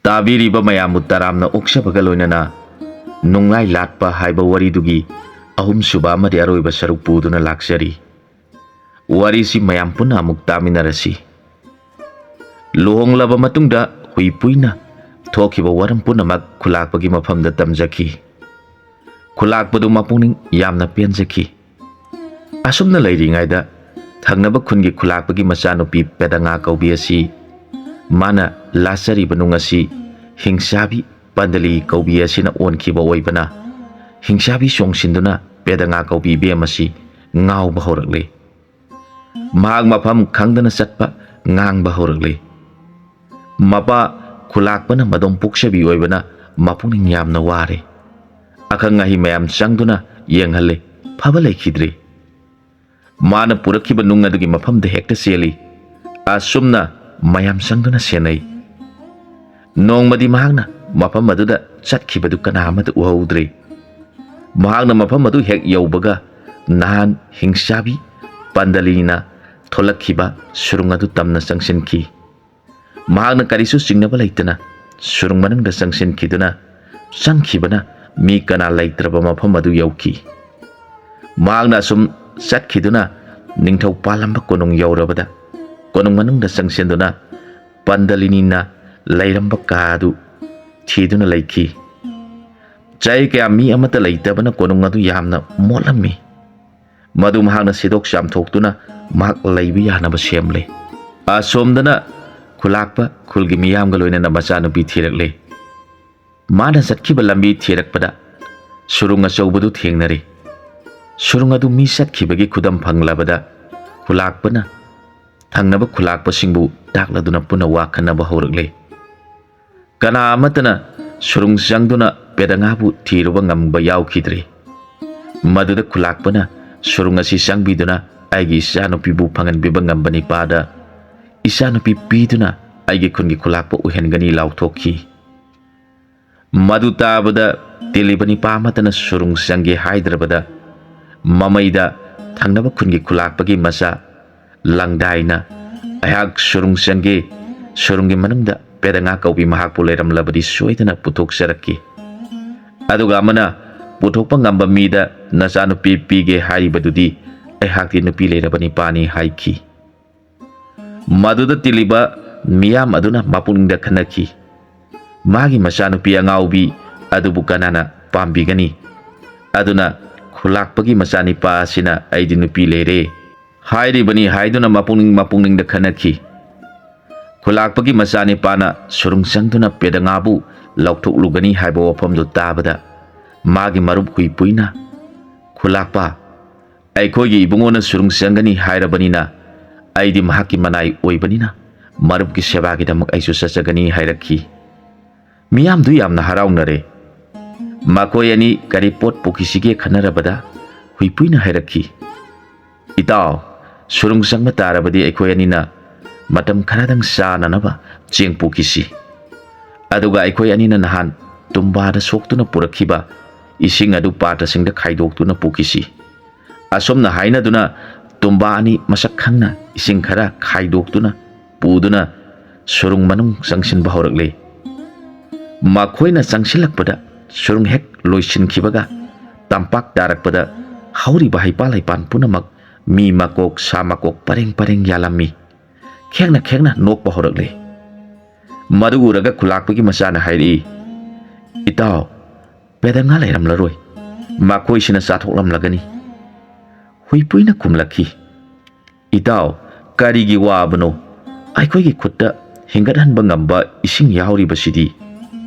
ꯇꯥꯕꯤꯔꯤꯕ ꯃꯌꯥꯝꯕꯨ ꯇꯔꯥꯝꯅ ꯑꯣꯛꯆꯕꯒ ꯂꯣꯏꯅꯅ ꯅꯨꯡꯉꯥꯏ ꯂꯥꯠꯄ ꯍꯥꯏꯕ ꯋꯥꯔꯤꯗꯨꯒꯤ ꯑꯍꯨꯝꯁꯨꯕ ꯑꯃꯗꯤ ꯑꯔꯣꯏꯕ ꯁꯔꯨꯛ ꯄꯨꯗꯨꯅ ꯂꯥꯛꯆꯔꯤ꯫ ꯋꯥꯔꯤꯁꯤ ꯃꯌꯥꯝ ꯄꯨꯟꯅ ꯑꯃꯨꯛ ꯇꯥꯃꯤꯟꯅꯔꯁꯤ꯫ ꯂꯨꯍꯣꯡꯂꯕ ꯃꯇꯨꯡꯗ ꯍꯨꯏ ꯄꯨꯏꯅ ꯊꯣꯛꯈꯤꯕ ꯋꯥꯔꯝ ꯄꯨꯝꯅꯃꯛ ꯈꯨꯂꯥꯛꯄꯒꯤ ꯃꯐꯝꯗ ꯇꯝꯖꯈꯤ꯫ ꯈꯨꯂꯥꯛꯄꯗꯨ ꯃꯄꯨꯛꯅꯤꯡ ꯌꯥꯝꯅ ꯄꯦꯟꯖꯈꯤ꯫ ꯑꯁꯨꯝꯅ ꯂꯩꯔꯤꯉꯩꯗ ꯊꯪꯅꯕ ꯈꯨꯟꯒꯤ ꯈꯨꯂꯥꯛꯄꯒꯤ ꯃꯆꯥꯅꯨꯄꯤ ꯄꯦꯗꯉꯥ ꯀꯧꯕꯤ ꯑꯁꯤ ꯃꯥꯅ ꯂꯥꯆꯔꯤꯕ ꯅꯨꯡ ꯑꯁꯤ ꯍꯤꯡꯆꯥꯕꯤ ꯄꯥꯟꯗꯂꯤ ꯀꯧꯕꯤ ꯑꯁꯤꯅ ꯑꯣꯟꯈꯤꯕ ꯑꯣꯏꯕꯅ ꯍꯤꯡꯆꯥꯕꯤ ꯆꯣꯡꯁꯤꯟꯗꯨꯅ ꯄꯦꯗꯉꯥ ꯀꯧꯕꯤ ꯏꯕꯦꯝ ꯑꯁꯤ ꯉꯥꯎꯕ ꯍꯧꯔꯛꯂꯦ꯫ ꯃꯍꯥꯛ ꯃꯐꯝ ꯈꯪꯗꯅ ꯆꯠꯄ ꯉꯥꯡꯕ ꯍꯧꯔꯛꯂꯦ꯫ ꯃꯄꯥ ꯈꯨꯂꯥꯛꯄꯅ ꯃꯗꯣꯝ ꯄꯣꯛꯆꯕꯤ ꯑꯣꯏꯕꯅ ꯃꯄꯨꯛꯅꯤꯡ ꯌꯥꯝꯅ ꯋꯥꯔꯦ꯫ ꯑꯈꯪ ꯑꯍꯩ ꯃꯌꯥꯝ ꯆꯪꯗꯨꯅ ꯌꯦꯡꯍꯜꯂꯦ, ꯐꯕ ꯂꯩꯈꯤꯗ꯭ꯔꯦ꯫ ꯃꯥꯅ ꯄꯨꯔꯛꯈꯤꯕ ꯅꯨꯡ ꯑꯗꯨꯒꯤ ꯃꯐꯝꯗ ꯍꯦꯛꯇ ꯆꯦꯜꯂꯤ꯫ ꯑꯁꯨꯝꯅ ꯃꯌꯥꯝ ꯆꯪꯗꯨꯅ ꯁꯦꯟꯅꯩ꯫ ꯅꯣꯡꯃꯗꯤ ꯃꯍꯥꯛꯅ ꯃꯐꯝ ꯑꯗꯨꯗ ꯆꯠꯈꯤꯕꯗꯨ ꯀꯅꯥ ꯑꯃꯠꯇ ꯎꯍꯧꯗ꯭ꯔꯦ꯫ ꯃꯍꯥꯛꯅ ꯃꯐꯝ ꯑꯗꯨ ꯍꯦꯛ ꯌꯧꯕꯒ ꯅꯍꯥꯟ ꯍꯤꯡꯆꯥꯕꯤ ꯄꯥꯟꯗꯂꯤꯅ ꯊꯣꯛꯂꯛꯈꯤꯕ ꯁꯨꯔꯨꯡ ꯑꯗꯨ ꯇꯝꯅ ꯆꯪꯁꯤꯟꯈꯤ꯫ ꯃꯍꯥꯛꯅ ꯀꯔꯤꯁꯨ ꯆꯤꯡꯅꯕ ꯂꯩꯇꯅ ꯁꯨꯔꯨꯡ ꯃꯅꯨꯡꯗ ꯆꯪꯁꯤꯟꯈꯤꯗꯨꯅ ꯆꯪꯈꯤꯕꯅ ꯃꯤ ꯀꯅꯥ ꯂꯩꯇ꯭ꯔꯕ ꯃꯐꯝ ꯑꯗꯨ ꯌꯧꯈꯤ꯫ ꯃꯍꯥꯛꯅ ꯑꯁꯨꯝ ꯆꯠꯈꯤꯗꯨꯅ ꯅꯤꯡꯊꯧ ꯄꯥꯜꯂꯝꯕ ꯀꯣꯅꯨꯡ ꯌꯧꯔꯕꯗ ꯀꯣꯅꯨꯡ ꯃꯅꯨꯡꯗ ꯆꯪꯁꯤꯟꯗꯨꯅ ꯄꯥꯟꯗꯂꯤꯅꯤꯅ ꯂꯩꯔꯝꯕ ꯀꯥ ꯑꯗꯨ ꯊꯤꯗꯨꯅ ꯂꯩꯈꯤ꯫ ꯆꯍꯤ ꯀꯌꯥ ꯃꯤ ꯑꯃꯠꯇ ꯂꯩꯇꯕꯅ ꯀꯣꯅꯨꯡ ꯑꯗꯨ ꯌꯥꯝꯅ ꯃꯣꯠꯂꯝꯃꯤ꯫ ꯃꯗꯨ ꯃꯍꯥꯛꯅ ꯁꯤꯗꯣꯛ ꯆꯥꯝꯊꯣꯛꯇꯨꯅ ꯃꯍꯥꯛ ꯂꯩꯕ ꯌꯥꯅꯕ ꯁꯦꯝꯂꯦ꯫ ꯑꯁꯣꯝꯗꯅ ꯈꯨꯂꯥꯛꯄ ꯈꯨꯜꯒꯤ ꯃꯤꯌꯥꯝꯒ ꯂꯣꯏꯅꯅ ꯃꯆꯥꯅꯨꯄꯤ ꯊꯤꯔꯛꯂꯦ꯫ ꯃꯥꯅ ꯆꯠꯈꯤꯕ ꯂꯝꯕꯤ ꯊꯤꯔꯛꯄꯗ ꯁꯨꯔꯨꯡ ꯑꯆꯧꯕꯗꯨ ꯊꯦꯡꯅꯔꯦ꯫ ꯁꯨꯔꯨꯡ ꯑꯗꯨ ꯃꯤ ꯆꯠꯈꯤꯕꯒꯤ ꯈꯨꯗꯝ ꯐꯪꯂꯕꯗ ꯈꯨꯂꯥꯛꯄꯅ ꯊꯪꯅꯕ ꯈꯨꯂꯥꯛꯄꯁꯤꯡꯕꯨ ꯇꯥꯛꯂꯗꯨꯅ ꯄꯨꯟꯅ ꯋꯥ ꯈꯟꯅꯕ ꯍꯧꯔꯛꯂꯦ꯫ ꯀꯅꯥ ꯑꯃꯠꯇꯅ ꯁꯨꯔꯨꯡ ꯆꯪꯗꯨꯅ ꯄꯦꯗꯉꯥꯕꯨ ꯊꯤꯔꯨꯕ ꯉꯝꯕ ꯌꯥꯎꯈꯤꯗ꯭ꯔꯦ꯫ ꯃꯗꯨꯗ ꯈꯨꯂꯥꯛꯄꯅ ꯁꯨꯔꯨꯡ ꯑꯁꯤ ꯆꯪꯕꯤꯗꯨꯅ ꯑꯩꯒꯤ ꯏꯆꯥꯅꯨꯄꯤꯕꯨ ꯐꯪꯍꯟꯕꯤꯕ ꯉꯝꯕ ꯅꯤꯄꯥꯗ ꯏꯆꯥꯅꯨꯄꯤ ꯄꯤꯗꯨꯅ ꯑꯩꯒꯤ ꯈꯨꯟꯒꯤ ꯈꯨꯂꯥꯛꯄ ꯑꯣꯏꯍꯟꯒꯅꯤ ꯂꯥꯎꯊꯣꯛꯈꯤ꯫ ꯃꯗꯨ ꯇꯥꯕꯗ ꯇꯤꯜꯂꯤꯕ ꯅꯤꯄꯥ ꯑꯃꯠꯇꯅ ꯁꯨꯔꯨꯡ ꯆꯪꯒꯦ ꯍꯥꯏꯗ꯭ꯔꯕꯗ ꯃꯃꯩꯗ ꯊꯪꯅꯕ ꯈꯨꯟꯒꯤ ꯈꯨꯂꯥꯛꯄꯒꯤ ꯃꯆꯥ ꯂꯪꯗꯥꯏꯅ ꯑꯩꯍꯥꯛ ꯁꯨꯔꯨꯡ ꯆꯪꯒꯦ, ꯁꯨꯔꯨꯡꯒꯤ ꯃꯅꯨꯡꯗ ꯄꯦꯗꯉꯥ ꯀꯧꯕꯤ ꯃꯍꯥꯛꯄꯨ ꯂꯩꯔꯝꯂꯕꯗꯤ ꯁꯣꯏꯗꯅ ꯄꯨꯊꯣꯛꯆꯔꯛꯈꯤ꯫ ꯑꯗꯨꯒ ꯑꯃꯅ ꯄꯨꯊꯣꯛꯄ ꯉꯝꯕ ꯃꯤꯗ ꯅꯆꯥꯅꯨꯄꯤ ꯄꯤꯒꯦ ꯍꯥꯏꯔꯤꯕꯗꯨꯗꯤ ꯑꯩꯍꯥꯛꯇꯤ ꯅꯨꯄꯤ ꯂꯩꯔꯕ ꯅꯤꯄꯥꯅꯤ ꯍꯥꯏꯈꯤ꯫ ꯃꯗꯨꯗ ꯇꯤꯜꯂꯤꯕ ꯃꯤꯌꯥꯝ ꯑꯗꯨꯅ ꯃꯄꯨꯛꯅꯤꯡꯗ ꯈꯟꯅꯈꯤ꯫ ꯃꯥꯒꯤ ꯃꯆꯥꯅꯨꯄꯤ ꯑꯉꯥꯎꯕꯤ ꯑꯗꯨꯕꯨ ꯀꯅꯥꯅ ꯄꯥꯝꯕꯤꯒꯅꯤ? ꯑꯗꯨꯅ ꯈꯨꯂꯥꯛꯄꯒꯤ ꯃꯆꯥꯅꯤꯄꯥ ꯑꯁꯤꯅ ꯑꯩꯗꯤ ꯅꯨꯄꯤ ꯂꯩꯔꯦ ꯍꯥꯏꯔꯤꯕꯅꯤ ꯍꯥꯏꯗꯨꯅ ꯃꯄꯨꯛꯅꯤꯡꯗ ꯈꯟꯅꯈꯤ꯫ ꯈꯨꯂꯥꯛꯄꯒꯤ ꯃꯆꯥꯅꯤꯄꯥꯅ ꯁꯨꯔꯨꯡ ꯆꯪꯗꯨꯅ ꯄꯦꯗꯉꯥꯕꯨ ꯂꯧꯊꯣꯛꯂꯨꯒꯅꯤ ꯍꯥꯏꯕ ꯋꯥꯐꯝꯗꯨ ꯇꯥꯕꯗ ꯃꯥꯒꯤ ꯃꯔꯨꯞ ꯍꯨꯏ ꯄꯨꯏꯅ "ꯈꯨꯂꯥꯛꯄ, ꯑꯩꯈꯣꯏꯒꯤ ꯏꯕꯨꯡꯉꯣꯅ ꯁꯨꯔꯨꯡ ꯆꯪꯒꯅꯤ ꯍꯥꯏꯔꯕꯅꯤꯅ ꯑꯩꯗꯤ ꯃꯍꯥꯛꯀꯤ ꯃꯅꯥꯏ ꯑꯣꯏꯕꯅꯤꯅ ꯃꯔꯨꯞꯀꯤ ꯁꯦꯕꯥꯒꯤꯗꯃꯛ ꯑꯩꯁꯨ ꯆꯠꯆꯒꯅꯤ" ꯍꯥꯏꯔꯛꯈꯤ꯫ ꯃꯤꯌꯥꯝꯗꯨ ꯌꯥꯝꯅ ꯍꯔꯥꯎꯅꯔꯦ꯫ ꯃꯈꯣꯏ ꯑꯅꯤ ꯀꯔꯤ ꯄꯣꯠ ꯄꯨꯈꯤꯁꯤꯒꯦ ꯈꯟꯅꯔꯕꯗ ꯍꯨꯏ ꯄꯨꯏꯅ ꯍꯥꯏꯔꯛꯈꯤ, "ꯏꯇꯥꯎ, ꯁꯨꯔꯨꯡ ꯆꯪꯕ ꯇꯥꯔꯕꯗꯤ ꯑꯩꯈꯣই ꯑꯅꯤꯅ ꯃꯇꯝ ꯈꯔꯗꯪ ꯆꯥꯅꯅꯕ ꯆꯦꯡ ꯄꯨꯈꯤꯁꯤ꯫ ꯑꯗꯨꯒ ꯑꯩꯈꯣꯏ ꯑꯅꯤꯅ ꯅꯍꯥꯟ ꯇꯨꯝꯕꯥꯗ ꯁꯣꯛꯇꯨꯅ ꯄꯨꯔꯛꯈꯤꯕ ꯏꯁꯤꯡ ꯑꯗꯨ ꯄꯥꯇ꯭ꯔꯁꯤꯡꯗ ꯈꯥꯏꯗꯣꯛꯇꯨꯅ ꯄꯨꯈꯤꯁꯤ"꯫ ꯑꯁꯨꯝꯅ ꯍꯥꯏꯅꯗꯨꯅ ꯇꯨꯝꯕꯥ ꯑꯅꯤ ꯃꯁꯛ ꯈꯪꯅ ꯏꯁꯤꯡ ꯈꯔ ꯈꯥꯏꯗꯣꯛꯇꯨꯅ ꯄꯨꯗꯨꯅ ꯁꯨꯔꯨꯡ ꯃꯅꯨꯡ ꯆꯪꯁꯤꯟꯕ ꯍꯧꯔꯛꯂꯦ꯫ ꯃꯈꯣꯏꯅ ꯆꯪꯁꯤꯜꯂꯛꯄꯗ ꯁꯨꯔꯨꯡ ꯍꯦꯛ ꯂꯣꯏꯁꯤꯟꯈꯤꯕꯒ ꯇꯝꯄꯥꯛ ꯇꯥꯔꯛꯄꯗ ꯍꯧꯔꯤꯕ ꯍꯩꯄꯥꯜ ꯂꯩꯄꯥꯟ ꯄꯨꯝꯅꯃꯛ ꯃꯤ ꯃꯀꯣꯛ ꯁꯥ ꯃꯀꯣꯛ ꯄꯔꯦꯡ ꯄꯔꯦꯡ ꯌꯥꯜꯂꯝꯃꯤ꯫ ꯈꯦꯡꯅ ꯈꯦꯡꯅ ꯅꯣꯛꯄ ꯍꯧꯔꯛꯂꯦ꯫ ꯃꯗꯨ ꯎꯔꯒ ꯈꯨꯂꯥꯛꯄꯒꯤ ꯃꯆꯥꯅ ꯍꯥꯏꯔꯛꯏ, "ꯏꯇꯥꯎ, ꯄꯦꯗꯉꯥ ꯂꯩꯔꯝꯂꯔꯣꯏ, ꯃꯈꯣꯏꯁꯤꯅ ꯆꯥꯊꯣꯛꯂꯝꯂꯒꯅꯤ"꯫ ꯍꯨꯏ ꯄꯨꯏꯅ ꯈꯨꯝꯂꯛꯈꯤ, "ꯏꯇꯥꯎ, ꯀꯔꯤꯒꯤ ꯋꯥꯕꯅꯣ? ꯑꯩꯈꯣꯏꯒꯤ ꯈꯨꯠꯇ ꯍꯤꯡꯒꯠꯍꯟꯕ ꯉꯝꯕ ꯏꯁꯤꯡ ꯌꯥꯎꯔꯤꯕꯁꯤꯗꯤ"꯫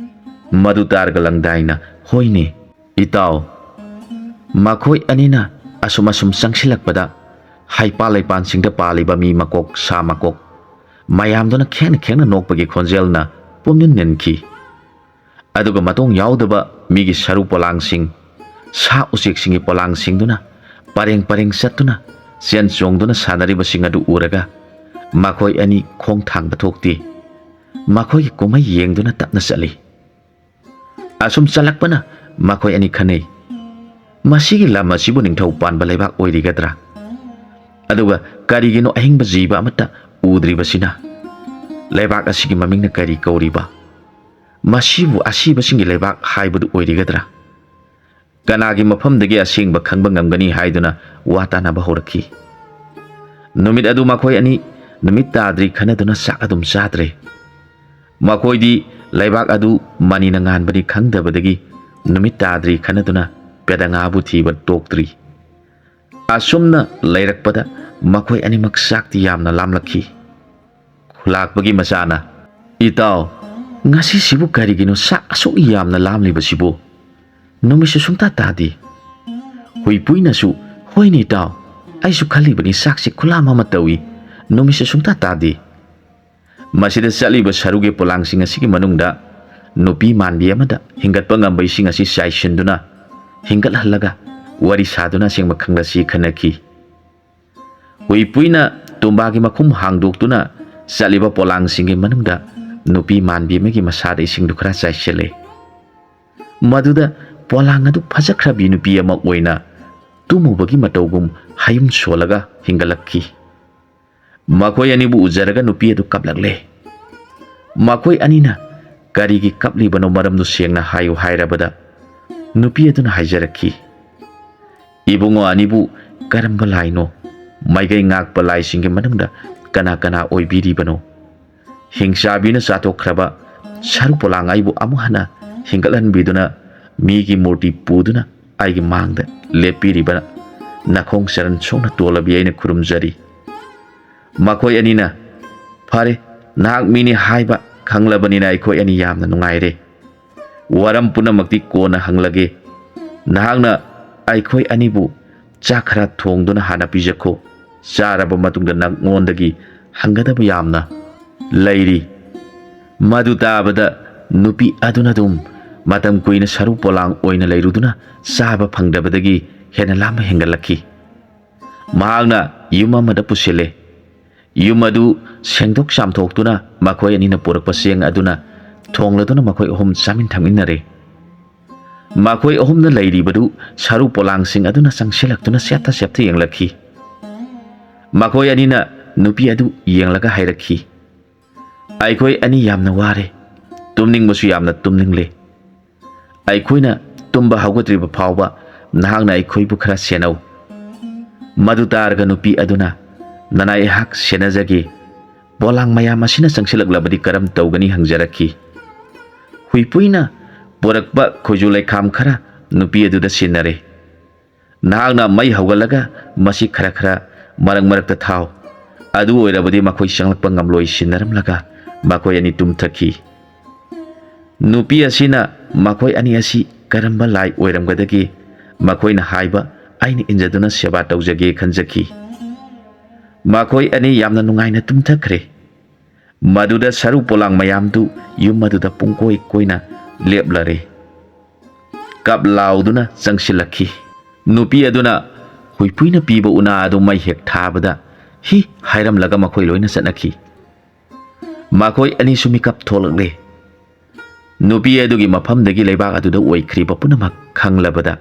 ꯃꯗꯨ ꯇꯥꯔꯒ ꯂꯪꯗꯥꯏꯅ, "ꯍꯣꯏꯅꯦ ꯏꯇꯥꯎ, ꯃꯈꯣꯏ ꯑꯅꯤꯅ ꯑꯁꯨꯝ ꯆꯪꯁꯤꯜꯂꯛꯄꯗ ꯍꯩꯄꯥꯜ ꯂꯩꯄꯥꯟꯁꯤꯡꯗ ꯄꯥꯜꯂꯤꯕ ꯃꯤ ꯃꯀꯣꯛ ꯁꯥ ꯃꯀꯣꯛ ꯃꯌꯥꯝꯗꯨꯅ ꯈꯦꯡꯅ ꯈꯦꯡꯅ ꯅꯣꯛꯄꯒꯤ ꯈꯣꯟꯖꯦꯜꯅ ꯄꯨꯝꯅꯤꯟ ꯅꯤꯟꯈꯤ꯫ ꯑꯗꯨꯒ ꯃꯇꯣꯡ ꯌꯥꯎꯗꯕ ꯃꯤꯒꯤ ꯁꯔꯨ ꯄꯣꯂꯥꯡꯁꯤꯡ, ꯁꯥ ꯎꯆꯦꯛꯁꯤꯡꯒꯤ ꯄꯣꯂꯥꯡꯁꯤꯡꯗꯨꯅ ꯄꯔꯦꯡ ꯄꯔꯦꯡ ꯆꯠꯇꯨꯅ ꯆꯦꯟ ꯆꯣꯡꯗꯨꯅ ꯁꯥꯟꯅꯔꯤꯕꯁꯤꯡ ꯑꯗꯨ ꯎꯔꯒ ꯃꯈꯣꯏ ꯑꯅꯤ ꯈꯣꯡ ꯊꯥꯡꯕ ꯊꯣꯛꯇꯦ꯫ ꯃꯈꯣꯏꯒꯤ ꯀꯨꯝꯍꯩ ꯌꯦꯡꯗꯨꯅ ꯇꯞꯅ ꯆꯠꯂꯤ꯫ ꯑꯁꯨꯝ ꯆꯠꯂꯛꯄꯅ ꯃꯈꯣꯏ ꯑꯅꯤ ꯈꯟꯅꯩ, ꯃꯁꯤꯒꯤ ꯂꯝ ꯑꯁꯤꯕꯨ ꯅꯤꯡꯊꯧ ꯄꯥꯟꯕ ꯂꯩꯕꯥꯛ ꯑꯣꯏꯔꯤꯒꯗ꯭ꯔꯥ? ꯑꯗꯨꯒ ꯀꯔꯤꯒꯤꯅꯣ ꯑꯍꯤꯡꯕ ꯖꯤꯕ ꯑꯃꯠꯇ ꯎꯗ꯭ꯔꯤꯕꯁꯤꯅ? ꯂꯩꯕꯥꯛ ꯑꯁꯤꯒꯤ ꯃꯃꯤꯡꯅ ꯀꯔꯤ ꯀꯧꯔꯤꯕ? ꯃꯁꯤꯕꯨ ꯑꯁꯤꯕꯁꯤꯡꯒꯤ ꯂꯩꯕꯥꯛ ꯍꯥꯏꯕꯗꯨ ꯑꯣꯏꯔꯤꯒꯗ꯭ꯔꯥ? ꯀꯅꯥꯒꯤ ꯃꯐꯝꯗꯒꯤ ꯑꯁꯦꯡꯕ ꯈꯪꯕ ꯉꯝꯒꯅꯤ ꯍꯥꯏꯗꯨꯅ ꯋꯥ ꯇꯥꯅꯕ ꯍꯧꯔꯛꯈꯤ꯫ ꯅꯨꯃꯤꯠ ꯑꯗꯨ ꯃꯈꯣꯏ ꯑꯅꯤ ꯅꯨꯃꯤꯠ ꯇꯥꯗ꯭ꯔꯤ ꯈꯟꯅꯗꯨꯅ ꯆꯥꯛ ꯑꯗꯨꯝ ꯆꯥꯗ꯭ꯔꯦ꯫ ꯃꯈꯣꯏꯗꯤ ꯂꯩꯕꯥꯛ ꯑꯗꯨ ꯃꯅꯤꯅ ꯉꯥꯟꯕꯅꯤ ꯈꯪꯗꯕꯗꯒꯤ ꯅꯨꯃꯤꯠ ꯇꯥꯗ꯭ꯔꯤ ꯈꯟꯅꯗꯨꯅ ꯄꯦꯗꯉꯥꯕꯨ ꯊꯤꯕ ꯇꯣꯛꯇ꯭ꯔꯤ꯫ ꯑꯁꯨꯝꯅ ꯂꯩꯔꯛꯄꯗ ꯃꯈꯣꯏ ꯑꯅꯤꯃꯛ ꯆꯥꯛꯇꯤ ꯌꯥꯝꯅ ꯂꯥꯝꯂꯛꯈꯤ꯫ ꯈꯨꯂꯥꯛꯄꯒꯤ ꯃꯆꯥꯅ, "ꯏꯇꯥꯎ, ꯉꯁꯤꯁꯤꯕꯨ ꯀꯔꯤꯒꯤꯅꯣ ꯆꯥꯛ ꯑꯁꯨꯛ ꯌꯥꯝꯅ ꯂꯥꯝꯂꯤꯕꯁꯤꯕꯨ? ꯅꯨꯃꯤꯠꯁꯨ ꯁꯨꯡꯇꯥ ꯇꯥꯗꯦ." ꯍꯨꯏꯄꯨꯏꯅꯁꯨ, "ꯍꯣꯏꯅꯦ ꯏꯇꯥꯎ, ꯑꯩꯁꯨ ꯈꯜꯂꯤꯕꯅꯤ ꯆꯥꯛꯁꯤ ꯈꯨꯂꯥꯝ ꯑꯃ ꯇꯧꯏ, ꯅꯨꯃꯤꯠꯁꯨ ꯁꯨꯡꯇꯥ ꯇꯥꯗꯦ." ꯃꯁꯤꯗ ꯆꯠꯂꯤꯕ ꯁꯔꯨꯒꯤ ꯄꯣꯂꯥꯡꯁꯤꯡ ꯑꯁꯤꯒꯤ ꯃꯅꯨꯡꯗ ꯅꯨꯄꯤ ꯃꯥꯟꯕꯤ ꯑꯃꯗ ꯍꯤꯡꯒꯠꯄ ꯉꯝꯕ ꯏꯁꯤꯡ ꯑꯁꯤ ꯆꯥꯏꯁꯤꯟꯗꯨꯅ ꯍꯤꯡꯒꯠꯍꯜꯂꯒ ꯋꯥꯔꯤ ꯁꯥꯗꯨꯅ ꯑꯁꯦꯡꯕ ꯈꯪꯂꯁꯤ ꯈꯟꯅꯈꯤ꯫ ꯍꯨꯏꯄꯨꯏꯅ ꯇꯨꯝꯕꯥꯒꯤ ꯃꯈꯨꯝ ꯍꯥꯡꯗꯣꯛꯇꯨꯅ ꯆꯠꯂꯤꯕ ꯄꯣꯂꯥꯡꯁꯤꯡꯒꯤ ꯃꯅꯨꯡꯗ ꯅꯨꯄꯤ ꯃꯥꯟꯕꯤ ꯑꯃꯒꯤ ꯃꯁꯥꯗ ꯏꯁꯤꯡꯗꯨ ꯈꯔ ꯆꯥꯏꯁꯤꯜꯂꯦ꯫ ꯃꯗꯨꯗ ꯄꯣꯂꯥꯡ ꯑꯗꯨ ꯐꯖꯈ꯭ꯔꯕꯤ ꯅꯨꯄꯤ ꯑꯃ ꯑꯣꯏꯅ ꯇꯨꯝꯃꯨꯕꯒꯤ ꯃꯇꯧꯒꯨꯝ ꯍꯌꯨꯝ ꯁꯣꯜꯂꯒ ꯍꯤꯡꯒꯠꯂꯛꯈꯤ꯫ ꯃꯈꯣꯏ ꯑꯅꯤꯕꯨ ꯎꯖꯔꯒ ꯅꯨꯄꯤ ꯑꯗꯨ ꯀꯞꯂꯛꯂꯦ꯫ ꯃꯈꯣꯏ ꯑꯅꯤꯅ ꯀꯔꯤꯒꯤ ꯀꯞꯂꯤꯕꯅꯣ ꯃꯔꯝꯗꯨ ꯁꯦꯡꯅ ꯍꯥꯏꯌꯨ ꯍꯥꯏꯔꯕꯗ ꯅꯨꯄꯤ ꯑꯗꯨꯅ ꯍꯥꯏꯖꯔꯛꯈꯤ, "ꯏꯕꯨꯡꯉꯣ ꯑꯅꯤꯕꯨ ꯀꯔꯝꯕ ꯂꯥꯏꯅꯣ? ꯃꯥꯏꯀꯩ ꯉꯥꯛꯄ ꯂꯥꯏꯁꯤꯡꯒꯤ ꯃꯅꯨꯡꯗ ꯀꯅꯥ ꯀꯅꯥ ꯑꯣꯏꯕꯤꯔꯤꯕꯅꯣ? ꯍꯤꯡꯆꯥꯕꯤꯅ ꯆꯥꯊꯣꯛꯈ꯭ꯔꯕ ꯁꯔꯨ ꯄꯣꯂꯥꯡ ꯑꯩꯕꯨ ꯑꯃꯨꯛ ꯍꯟꯅ ꯍꯤꯡꯒꯠꯍꯟꯕꯤꯗꯨꯅ ꯃꯤꯒꯤ ꯃꯨꯔꯇꯤ ꯄꯨꯗꯨꯅ ꯑꯩꯒꯤ ꯃꯥꯡꯗ ꯂꯦꯞꯄꯤꯔꯤꯕ ꯅꯈꯣꯡ ꯆꯔꯟ ꯁꯣꯛꯅ ꯇꯣꯜꯂꯕꯤ ꯑꯩꯅ ꯈꯨꯔꯨꯝꯖꯔꯤ." ꯃꯈꯣꯏ ꯑꯅꯤꯅ, "ꯐꯔꯦ, ꯅꯍꯥꯛ ꯃꯤꯅꯤ ꯍꯥꯏꯕ ꯈꯪꯂꯕꯅꯤꯅ ꯑꯩꯈꯣꯏ ꯑꯅꯤ ꯌꯥꯝꯅ ꯅꯨꯡꯉꯥꯏꯔꯦ꯫ ꯋꯥꯔꯝ ꯄꯨꯝꯅꯃꯛꯇꯤ ꯀꯣꯟꯅ ꯍꯪꯂꯒꯦ꯫ ꯅꯍꯥꯛꯅ ꯑꯩꯈꯣꯏ ꯑꯅꯤꯕꯨ ꯆꯥꯛ ꯈꯔ ꯊꯣꯡꯗꯨꯅ ꯍꯥꯟꯅ ꯄꯤꯖꯈꯣ꯫ ꯆꯥꯔꯕ ꯃꯇꯨꯡꯗ ꯅꯉꯣꯟꯗꯒꯤ ꯍꯪꯒꯗꯕ ꯌꯥꯝꯅ ꯂꯩꯔꯤ." ꯃꯗꯨ ꯇꯥꯕꯗ ꯅꯨꯄꯤ ꯑꯗꯨꯅ ꯑꯗꯨꯝ ꯃꯇꯝ ꯀꯨꯏꯅ ꯁꯔꯨ ꯄꯣꯂꯥꯡ ꯑꯣꯏꯅ ꯂꯩꯔꯨꯗꯨꯅ ꯆꯥꯕ ꯐꯪꯗꯕꯗꯒꯤ ꯍꯦꯟꯅ ꯂꯥꯝꯕ ꯍꯦꯟꯒꯠꯂꯛꯈꯤ꯫ ꯃꯍꯥꯛꯅ ꯌꯨꯝ ꯑꯃꯗ ꯄꯨꯁꯤꯜꯂꯦ꯫ ꯌꯨꯝ ꯑꯗꯨ ꯁꯦꯡꯗꯣꯛ ꯆꯥꯝꯊꯣꯛꯇꯨꯅ ꯃꯈꯣꯏ ꯑꯅꯤꯅ ꯄꯨꯔꯛꯄ ꯆꯦꯡ ꯑꯗꯨꯅ ꯊꯣꯡꯂꯗꯨꯅ ꯃꯈꯣꯏ ꯑꯍꯨꯝ ꯆꯥꯃꯤꯟ ꯊꯛꯃꯤꯟꯅꯔꯦ꯫ ꯃꯈꯣꯏ ꯑꯍꯨꯝꯅ ꯂꯩꯔꯤꯕꯗꯨ ꯁꯔꯨ ꯄꯣꯂꯥꯡꯁꯤꯡ ꯑꯗꯨꯅ ꯆꯪꯁꯤꯜꯂꯛꯇꯨꯅ ꯆꯦꯞꯊ ꯆꯦꯞꯊ ꯌꯦꯡꯂꯛꯈꯤ꯫ ꯃꯈꯣꯏ ꯑꯅꯤꯅ ꯅꯨꯄꯤ ꯑꯗꯨ ꯌꯦꯡꯂꯒ ꯍꯥꯏꯔꯛꯈꯤ, "ꯑꯩꯈꯣꯏ ꯑꯅꯤ ꯌꯥꯝꯅ ꯋꯥꯔꯦ, ꯇꯨꯝꯅꯤꯡꯕꯁꯨ ꯌꯥꯝꯅ ꯇꯨꯝꯅꯤꯡꯂꯦ꯫ ꯑꯩꯈꯣꯏꯅ ꯇꯨꯝꯕ ꯍꯧꯒꯠꯇ꯭ꯔꯤꯕ ꯐꯥꯎꯕ ꯅꯍꯥꯛꯅ ꯑꯩꯈꯣꯏꯕꯨ ꯈꯔ ꯁꯦꯟꯅꯧ." ꯃꯗꯨ ꯇꯥꯔꯒ ꯅꯨꯄꯤ ꯑꯗꯨꯅ, "ꯅꯅꯥꯏ ꯑꯩꯍꯥꯛ ꯁꯦꯟꯅꯖꯒꯦ꯫ ꯄꯣꯂꯥꯡ ꯃꯌꯥꯝ ꯑꯁꯤꯅ ꯆꯪꯁꯤꯜꯂꯛꯂꯕꯗꯤ ꯀꯔꯝ ꯇꯧꯒꯅꯤ?" ꯍꯪꯖꯔꯛꯈꯤ꯫ ꯍꯨꯏꯄꯨꯏꯅ ꯄꯨꯔꯛꯄ ꯈꯣꯏꯖꯨ ꯂꯩꯈꯥꯝ ꯈꯔ ꯅꯨꯄꯤ ꯑꯗꯨꯗ ꯁꯤꯟꯅꯔꯦ꯫ "ꯅꯍꯥꯛꯅ ꯃꯩ ꯍꯧꯒꯠꯂꯒ ꯃꯁꯤ ꯈꯔ ꯈꯔ ꯃꯔꯛ ꯃꯔꯛꯇ ꯊꯥꯎ꯫ ꯑꯗꯨ ꯑꯣꯏꯔꯕꯗꯤ ꯃꯈꯣꯏ ꯆꯪꯂꯛꯄ ꯉꯝꯂꯣꯏ." ꯁꯤꯟꯅꯔꯝꯂꯒ ꯃꯈꯣꯏ ꯑꯅꯤ ꯇꯨꯝꯊꯈꯤ꯫ ꯅꯨꯄꯤ ꯑꯁꯤꯅ ꯃꯈꯣꯏ ꯑꯅꯤ ꯑꯁꯤ ꯀꯔꯝꯕ ꯂꯥꯏ ꯑꯣꯏꯔꯝꯒꯗꯒꯦ, ꯃꯈꯣꯏꯅ ꯍꯥꯏꯕ ꯑꯩꯅ ꯏꯟꯖꯗꯨꯅ ꯁꯦꯕꯥ ꯇꯧꯖꯒꯦ ꯈꯟꯖꯈꯤ꯫ ꯃꯈꯣꯏ ꯑꯅꯤ ꯌꯥꯝꯅ ꯅꯨꯡꯉꯥꯏꯅ ꯇꯨꯝꯊꯈ꯭ꯔꯦ꯫ ꯃꯗꯨꯗ ꯁꯔꯨ ꯄꯣꯂꯥꯡ ꯃꯌꯥꯝꯗꯨ ꯌꯨꯝ ꯑꯗꯨꯗ ꯄꯨꯡꯀꯣꯏ ꯀꯣꯏꯅ ꯂꯦꯞꯂꯔꯦ꯫ ꯀꯞ ꯂꯥꯎꯗꯨꯅ ꯆꯪꯁꯤꯜꯂꯛꯈꯤ꯫ ꯅꯨꯄꯤ ꯑꯗꯨꯅ ꯍꯨꯏꯄꯨꯏꯅ ꯄꯤꯕ ꯎꯅꯥ ꯑꯗꯨ ꯃꯩ ꯍꯦꯛ ꯊꯥꯕꯗ ꯍꯤ ꯍꯥꯏꯔꯝꯂꯒ ꯃꯈꯣꯏ ꯂꯣꯏꯅ ꯆꯠꯅꯈꯤ꯫ ꯃꯈꯣꯏ ꯑꯅꯤꯁꯨ ꯃꯤꯀꯞ ꯊꯣꯛꯂꯛꯂꯦ꯫ ꯅꯨꯄꯤ ꯑꯗꯨꯒꯤ ꯃꯐꯝꯗꯒꯤ ꯂꯩꯕꯥꯛ ꯑꯗꯨꯗ ꯑꯣꯏꯈ꯭ꯔꯤꯕ ꯄꯨꯝꯅꯃꯛ ꯈꯪꯂꯕꯗ,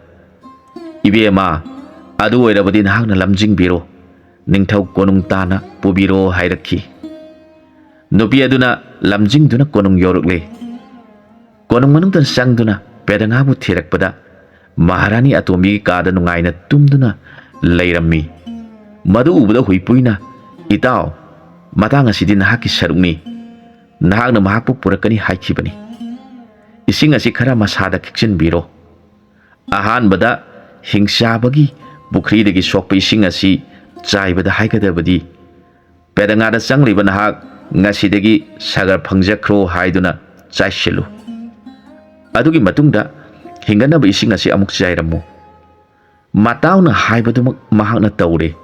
"ꯏꯕꯦꯝꯃ, ꯑꯗꯨ ꯑꯣꯏꯔꯕꯗꯤ ꯅꯍꯥꯛꯅ ꯂꯝꯖꯤꯡꯕꯤꯔꯣ, ꯅꯤꯡꯊꯧ ꯀꯣꯅꯨꯡ ꯇꯥꯟꯅ ꯄꯨꯕꯤꯔꯣ" ꯍꯥꯏꯔꯛꯈꯤ꯫ ꯅꯨꯄꯤ ꯑꯗꯨꯅ ꯂꯝꯖꯤꯡꯗꯨꯅ ꯀꯣꯅꯨꯡ ꯌꯧꯔꯛꯂꯦ꯫ ꯀꯣꯅꯨꯡ ꯃꯅꯨꯡꯗ ꯆꯪꯗꯨꯅ ꯄꯦꯗꯉꯥꯕꯨ ꯊꯤꯔꯛꯄꯗ ꯃꯍꯥꯔꯥꯅꯤ ꯑꯇꯣꯝꯕꯤꯒꯤ ꯀꯥꯗ ꯅꯨꯡꯉꯥꯏꯅ ꯇꯨꯝꯗꯨꯅ ꯂꯩꯔꯝꯃꯤ꯫ ꯃꯗꯨ ꯎꯕꯗ ꯍꯨꯏꯄꯨꯏꯅ, "ꯏꯇꯥꯎ, ꯃꯇꯥꯡ ꯑꯁꯤꯗꯤ ꯅꯍꯥꯛꯀꯤ ꯁꯔꯨꯛꯅꯤ꯫ ꯅꯍꯥꯛꯅ ꯃꯍꯥꯛꯄꯨ ꯄꯨꯔꯛꯀꯅꯤ ꯍꯥꯏꯈꯤꯕꯅꯤ꯫ ꯏꯁꯤꯡ ꯑꯁꯤ ꯈꯔ ꯃꯁꯥꯗ ꯈꯤꯛꯆꯤꯟꯕꯤꯔꯣ꯫ ꯑꯍꯥꯟꯕꯗ ꯍꯤꯡꯆꯥꯕꯒꯤ ꯄꯨꯈ꯭ꯔꯤꯗꯒꯤ ꯁꯣꯛꯄ ꯏꯁꯤꯡ ꯑꯁꯤ ꯆꯥꯏꯕꯗ ꯍꯥꯏꯒꯗꯕꯗꯤ, 'ꯄꯦꯗꯉꯥꯗ ꯆꯪꯂꯤꯕ ꯅꯍꯥꯛ ꯉꯁꯤꯗꯒꯤ ꯁꯥꯒꯔ ꯐꯪꯖꯈ꯭ꯔꯣ' ꯍꯥꯏꯗꯨꯅ ꯆꯥꯏꯁꯤꯜꯂꯨ꯫ ꯑꯗꯨꯒꯤ ꯃꯇꯨꯡꯗ ꯍꯤꯡꯒꯠꯅꯕ ꯏꯁꯤꯡ ꯑꯁꯤ ꯑꯃꯨꯛ ꯆꯥꯏꯔꯝꯃꯨ." ꯃꯇꯥꯎꯅ ꯍꯥꯏꯕꯗꯨꯃꯛ ꯃꯍꯥꯛꯅ ꯇꯧꯔꯦ꯫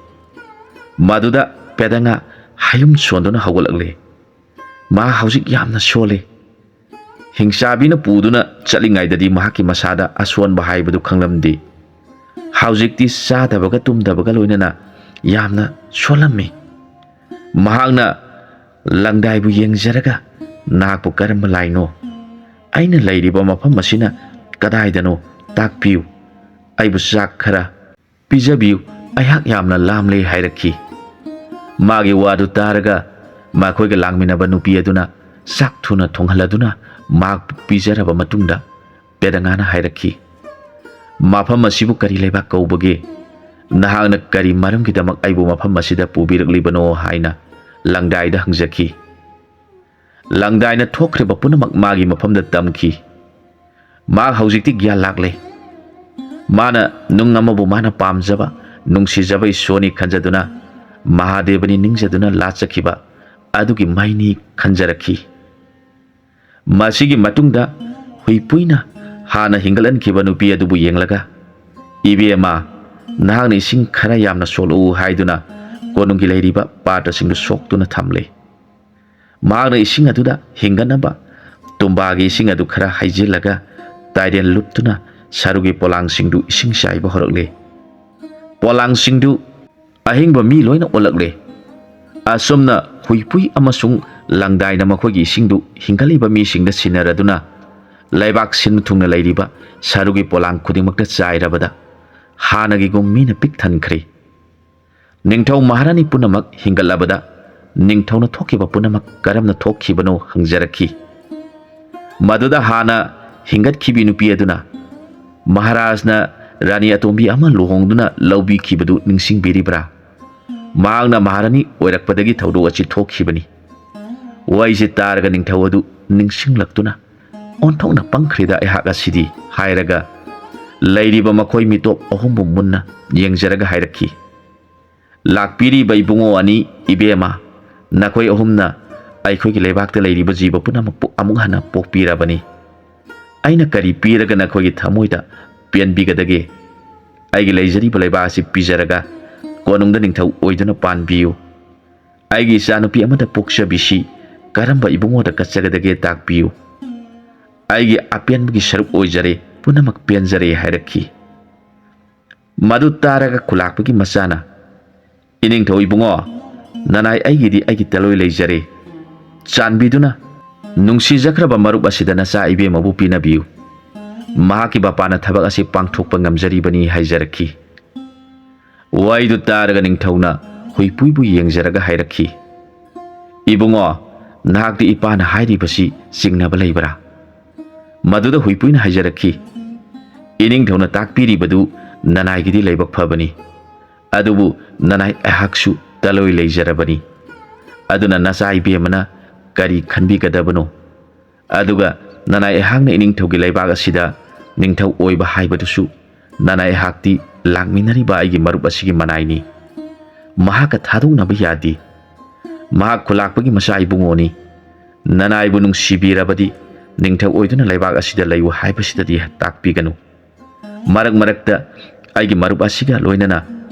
ꯃꯗꯨꯗ ꯄꯦꯗꯉꯥ ꯍꯌꯨꯝ ꯁꯣꯟꯗꯨꯅ ꯍꯧꯒꯠꯂꯛꯂꯦ꯫ ꯃꯍꯥꯛ ꯍꯧꯖꯤꯛ ꯌꯥꯝꯅ ꯁꯣꯜꯂꯦ꯫ ꯍꯤꯡꯆꯥꯕꯤꯅ ꯄꯨꯗꯨꯅ ꯆꯠꯂꯤꯉꯩꯗꯗꯤ ꯃꯍꯥꯛꯀꯤ ꯃꯁꯥꯗ ꯑꯁꯣꯟꯕ ꯍꯥꯏꯕꯗꯨ ꯈꯪꯂꯝꯗꯦ꯫ ꯍꯧꯖꯤꯛꯇꯤ ꯆꯥꯗꯕꯒ ꯇꯨꯝꯗꯕꯒ ꯂꯣꯏꯅꯅ ꯌꯥꯝꯅ ꯁꯣꯜꯂꯝꯃꯤ꯫ ꯃꯍꯥꯛꯅ ꯂꯪꯗꯥꯏꯕꯨ ꯌꯦꯡꯖꯔꯒ, "ꯅꯍꯥꯛꯄꯨ ꯀꯔꯝꯕ ꯂꯥꯏꯅꯣ? ꯑꯩꯅ ꯂꯩꯔꯤꯕ ꯃꯐꯝ ꯑꯁꯤꯅ ꯀꯗꯥꯏꯗꯅꯣ ꯇꯥꯛꯄꯤꯌꯨ꯫ ꯑꯩꯕꯨ ꯆꯥꯛ ꯈꯔ ꯄꯤꯖꯕꯤꯌꯨ, ꯑꯩꯍꯥꯛ ꯌꯥꯝꯅ ꯂꯥꯝꯂꯦ" ꯍꯥꯏꯔꯛꯈꯤ꯫ ꯃꯥꯒꯤ ꯋꯥꯗꯨ ꯇꯥꯔꯒ ꯃꯈꯣꯏꯒ ꯂꯥꯡꯃꯤꯟꯅꯕ ꯅꯨꯄꯤ ꯑꯗꯨꯅ ꯆꯥꯛ ꯊꯨꯅ ꯊꯣꯡꯍꯜꯂꯗꯨꯅ ꯃꯍꯥꯛꯄꯨ ꯄꯤꯖꯔꯕ ꯃꯇꯨꯡꯗ ꯄꯦꯗꯪꯉꯥꯅ ꯍꯥꯏꯔꯛꯈꯤ, ꯃꯐꯝ ꯑꯁꯤꯕु ꯀꯔꯤ ꯂꯩꯕꯥꯛ ꯀꯧꯕꯒꯦ? ꯅꯍꯥꯛꯅ ꯀꯔꯤ ꯃꯔꯝꯒꯤꯗꯃꯛ ꯑꯩꯕꯨ ꯃꯐꯝ ꯑꯁꯤꯗ ꯄꯨꯕꯤꯔꯛꯂꯤꯕꯅꯣ ꯍꯥꯏꯅ ꯂꯪꯗꯥꯏꯗ ꯍꯪꯖꯈꯤ꯫ ꯂꯪꯗꯥꯏꯅ ꯊꯣꯛꯈ꯭ꯔꯤꯕ ꯄꯨꯝꯅꯃꯛ ꯃꯥꯒꯤ ꯃꯐꯝꯗ ꯇꯝꯈꯤ꯫ ꯃꯍꯥꯛ ꯍꯧꯖꯤꯛꯇꯤ ꯒ꯭ꯌꯥꯟ ꯂꯥꯛꯂꯦ꯫ ꯃꯥꯅ ꯅꯨꯡ ꯑꯃꯕꯨ ꯃꯥꯅ ꯄꯥꯝꯖꯕ ꯅꯨꯡꯁꯤꯖꯕ ꯏꯁꯣꯔꯅꯤ ꯈꯟꯖꯗꯨꯅ ꯃꯍꯥꯗꯦꯕꯅꯤ ꯅꯤꯡꯖꯗꯨꯅ ꯂꯥꯠꯆꯈꯤꯕ ꯑꯗꯨꯒꯤ ꯃꯩꯅꯤ ꯈꯟꯖꯔꯛꯈꯤ꯫ ꯃꯁꯤꯒꯤ ꯃꯇꯨꯡꯗ ꯍꯨꯏꯄꯨꯏꯅ ꯍꯥꯟꯅ ꯍꯤꯡꯒꯠꯍꯟꯈꯤꯕ ꯅꯨꯄꯤ ꯑꯗꯨꯕꯨ ꯌꯦꯡꯂꯒ, ꯏꯕꯦꯝꯃ, ꯅꯍꯥꯛꯅ ꯏꯁꯤꯡ ꯈꯔ ꯌꯥꯝꯅ ꯁꯣꯛꯂꯛꯎ ꯍꯥꯏꯗꯨꯅ ꯀꯣꯅꯨꯡꯒꯤ ꯂꯩꯔꯤꯕ ꯄꯥꯇ꯭ꯔꯁꯤꯡꯗꯨ ꯁꯣꯛꯇꯨꯅ ꯊꯝꯂꯦ꯫ ꯃꯍꯥꯛꯅ ꯏꯁꯤꯡ ꯑꯗꯨꯗ ꯍꯤꯡꯒꯠꯅꯕ ꯇꯨꯝꯕꯥꯒꯤ ꯏꯁꯤꯡ ꯑꯗꯨ ꯈꯔ ꯍꯩꯖꯤꯜꯂꯒ ꯇꯥꯏꯔꯦꯟ ꯂꯨꯞꯇꯨꯅ ꯁꯔꯨꯒꯤ ꯄꯣꯂꯥꯡꯁꯤꯡꯗꯨ ꯏꯁꯤꯡ ꯆꯥꯏꯕ ꯍꯧꯔꯛꯂꯦ꯫ ꯄꯣꯂꯥꯡꯁꯤꯡꯗꯨ ꯑꯍꯤꯡꯕ ꯃꯤ ꯂꯣꯏꯅ ꯑꯣꯜꯂꯛꯂꯦ꯫ ꯑꯁꯨꯝꯅ ꯍꯨꯏꯄꯨꯏ ꯑꯃꯁꯨꯡ ꯂꯪꯗꯥꯏꯅ ꯃꯈꯣꯏꯒꯤ ꯏꯁꯤꯡꯗꯨ ꯍꯤꯡꯒꯠꯂꯤꯕ ꯃꯤꯁꯤꯡꯗ ꯁꯤꯟꯅꯔꯗꯨꯅ ꯂꯩꯕꯥꯛ ꯁꯤꯟ ꯊꯨꯡꯅ ꯂꯩꯔꯤꯕ ꯁꯔꯨꯒꯤ ꯄꯣꯂꯥꯡ ꯈꯨꯗꯤꯡꯃꯛꯇ ꯆꯥꯏꯔꯕꯗ ꯍꯥꯟꯅꯒꯤꯒꯨꯝ ꯃꯤꯅ ꯄꯤꯛ ꯊꯟꯈ꯭ꯔꯦ꯫ ꯅꯤꯡꯊꯧ ꯃꯍꯥꯔꯥꯅꯤ ꯄꯨꯝꯅꯃꯛ ꯍꯤꯡꯒꯠꯂꯕꯗ ꯅꯤꯡꯊꯧꯅ ꯊꯣꯛꯈꯤꯕ ꯄꯨꯝꯅꯃꯛ ꯀꯔꯝꯅ ꯊꯣꯛꯈꯤꯕꯅꯣ ꯍꯪꯖꯔꯛꯈꯤ꯫ ꯃꯗꯨꯗ ꯍꯥꯟꯅ ꯍꯤꯡꯒꯠꯈꯤꯕꯤ ꯅꯨꯄꯤ ꯑꯗꯨꯅ ꯃꯍꯥꯔꯥꯖꯅ ꯔꯥꯅꯤ ꯑꯇꯣꯝꯕꯤ ꯑꯃ ꯂꯨꯍꯣꯡꯗꯨꯅ ꯂꯧꯕꯤꯈꯤꯕꯗꯨ ꯅꯤꯡꯁꯤꯡꯕꯤꯔꯤꯕ꯭ꯔꯥ? ꯃꯍꯥꯛꯅ ꯃꯍꯥꯔꯥꯅꯤ ꯑꯣꯏꯔꯛꯄꯗꯒꯤ ꯊꯧꯗꯣꯛ ꯑꯁꯤ ꯊꯣꯛꯈꯤꯕꯅꯤ꯫ ꯋꯥꯔꯤꯁꯤ ꯇꯥꯔꯒ ꯅꯤꯡꯊꯧ ꯑꯗꯨ ꯅꯤꯡꯁꯤꯡꯂꯛꯇꯨꯅ ꯑꯣꯟꯊꯣꯛꯅ ꯄꯪꯈ꯭ꯔꯦꯗ ꯑꯩꯍꯥꯛ ꯑꯁꯤꯗꯤ ꯍꯥꯏꯔꯒ ꯂꯩꯔꯤꯕ ꯃꯈꯣꯏ ꯃꯤꯇꯣꯞ ꯑꯍꯨꯝꯕꯨ ꯃꯨꯟꯅ ꯌꯦꯡꯖꯔꯒ ꯍꯥꯏꯔꯛꯈꯤ, ꯂꯥꯛꯄꯤꯔꯤꯕ ꯏꯕꯨꯡꯉꯣ ꯑꯅꯤ, ꯏꯕꯦꯝꯃ, ꯅꯈꯣꯏ ꯑꯍꯨꯝꯅ ꯑꯩꯈꯣꯏꯒꯤ ꯂꯩꯕꯥꯛꯇ ꯂꯩꯔꯤꯕ ꯖꯤꯕ ꯄꯨꯝꯅꯃꯛꯄꯨ ꯑꯃꯨꯛ ꯍꯟꯅ ꯄꯣꯛꯄꯤꯔꯕꯅꯤ꯫ ꯑꯩꯅ ꯀꯔꯤ ꯄꯤꯔꯒ ꯅꯈꯣꯏꯒꯤ ꯊꯃꯣꯏꯗ ꯄꯦꯟꯕꯤꯒꯗꯒꯦ? ꯑꯩꯒꯤ ꯂꯩꯖꯔꯤꯕ ꯂꯩꯕꯥꯛ ꯑꯁꯤ ꯄꯤꯖꯔꯒ ꯀꯣꯅꯨꯡꯗ ꯅꯤꯡꯊꯧ ꯑꯣꯏꯗꯨꯅ ꯄꯥꯟꯕꯤꯌꯨ꯫ ꯑꯩꯒꯤ ꯏꯆꯥꯅꯨꯄꯤ ꯑꯃꯗ ꯄꯣꯛꯆꯕꯤꯁꯤ ꯀꯔꯝꯕ ꯏꯕꯨꯡꯉꯣꯗ ꯀꯠꯆꯒꯗꯒꯦ ꯇꯥꯛꯄꯤꯌꯨ꯫ ꯑꯩꯒꯤ ꯑꯄꯦꯟꯕꯒꯤ ꯁꯔꯨꯛ ꯑꯣꯏꯖꯔꯦ, ꯄꯨꯝꯅꯃꯛ ꯄꯦꯟꯖꯔꯦ ꯍꯥꯏꯔꯛꯈꯤ꯫ ꯃꯗꯨ ꯇꯥꯔꯒ ꯈꯨꯂꯥꯛꯄꯒꯤ ꯃꯆꯥꯅ, ꯏꯅꯤꯡꯊꯧ ꯏꯕꯨꯡꯉꯣ, ꯅꯅꯥꯏ ꯑꯩꯒꯤꯗꯤ ꯑꯩꯒꯤ ꯇꯂꯣꯏ ꯂꯩꯖꯔꯦ꯫ ꯆꯥꯟꯕꯤꯗꯨꯅ ꯅꯨꯡꯁꯤꯖꯈ꯭ꯔꯕ ꯃꯔꯨꯞ ꯑꯁꯤꯗ ꯅꯆꯥ ꯏꯕꯦꯝꯃꯕꯨ ꯄꯤꯅꯕꯤꯌꯨ꯫ ꯃꯍꯥꯛꯀꯤ ꯃꯄꯥꯅ ꯊꯕꯛ ꯑꯁꯤ ꯄꯥꯡꯊꯣꯛꯄ ꯉꯝꯖꯔꯤꯕꯅꯤ ꯍꯥꯏꯖꯔꯛꯈꯤ꯫ ꯋꯥꯔꯤꯗꯨ ꯇꯥꯔꯒ ꯅꯤꯡꯊꯧꯅ ꯍꯨꯏꯄꯨꯏꯕꯨ ꯌꯦꯡꯖꯔꯒ ꯍꯥꯏꯔꯛꯈꯤ, ꯏꯕꯨꯡꯉꯣ, ꯅꯍꯥꯛꯇꯤ ꯏꯄꯥꯅ ꯍꯥꯏꯔꯤꯕꯁꯤ ꯆꯤꯡꯅꯕ ꯂꯩꯕ꯭ꯔꯥ? ꯃꯗꯨꯗ ꯍꯨꯏꯄꯨꯏꯅ ꯍꯥꯏꯖꯔꯛꯈꯤ, ꯏꯅꯤꯡꯊꯧꯅ ꯇꯥꯛꯄꯤꯔꯤꯕꯗꯨ ꯅꯅꯥꯏꯒꯤꯗꯤ ꯂꯥꯏꯕꯛ ꯐꯕꯅꯤ, ꯑꯗꯨꯕꯨ ꯅꯅꯥꯏ ꯑꯩꯍꯥꯛꯁꯨ ꯇꯂꯣꯏ ꯂꯩꯖꯔꯕꯅꯤ꯫ ꯑꯗꯨꯅ ꯅꯆꯥ ꯏꯕꯦꯝꯃꯅ ꯀꯔꯤ ꯈꯟꯕꯤꯒꯗꯕꯅꯣ? ꯑꯗꯨꯒ ꯅꯅꯥꯏ ꯑꯩꯍꯥꯛꯅ ꯏꯅꯤꯡꯊꯧꯒꯤ ꯂꯩꯕꯥꯛ ꯑꯁꯤꯗ ꯅꯤꯡꯊꯧ ꯑꯣꯏꯕ ꯍꯥꯏꯕꯗꯨꯁꯨ ꯅꯅꯥꯏ ꯑꯩꯍꯥꯛꯇꯤ ꯂꯥꯛꯃꯤꯟꯅꯔꯤꯕ ꯑꯩꯒꯤ ꯃꯔꯨꯞ ꯑꯁꯤꯒꯤ ꯃꯅꯥꯏꯅꯤ꯫ ꯃꯍꯥꯛꯀ ꯊꯥꯗꯣꯛꯅꯕ ꯌꯥꯗꯦ꯫ ꯃꯍꯥꯛ ꯈꯨꯂꯥꯛꯄꯒꯤ ꯃꯆꯥ ꯏꯕꯨꯡꯉꯣꯅꯤ꯫ ꯅꯅꯥꯏꯕꯨ ꯅꯨꯡꯁꯤꯕꯤꯔꯕꯗꯤ ꯅꯤꯡꯊꯧ ꯑꯣꯏꯗꯨꯅ ꯂꯩꯕꯥꯛ ꯑꯁꯤꯗ ꯂꯩꯌꯨ ꯍꯥꯏꯕꯁꯤꯗꯗꯤ ꯇꯥꯛꯄꯤꯒꯅꯨ꯫ ꯃꯔꯛ ꯃꯔꯛꯇ ꯑꯩꯒꯤ ꯃꯔꯨꯞ ꯑꯁꯤꯒ ꯂꯣꯏꯅꯅ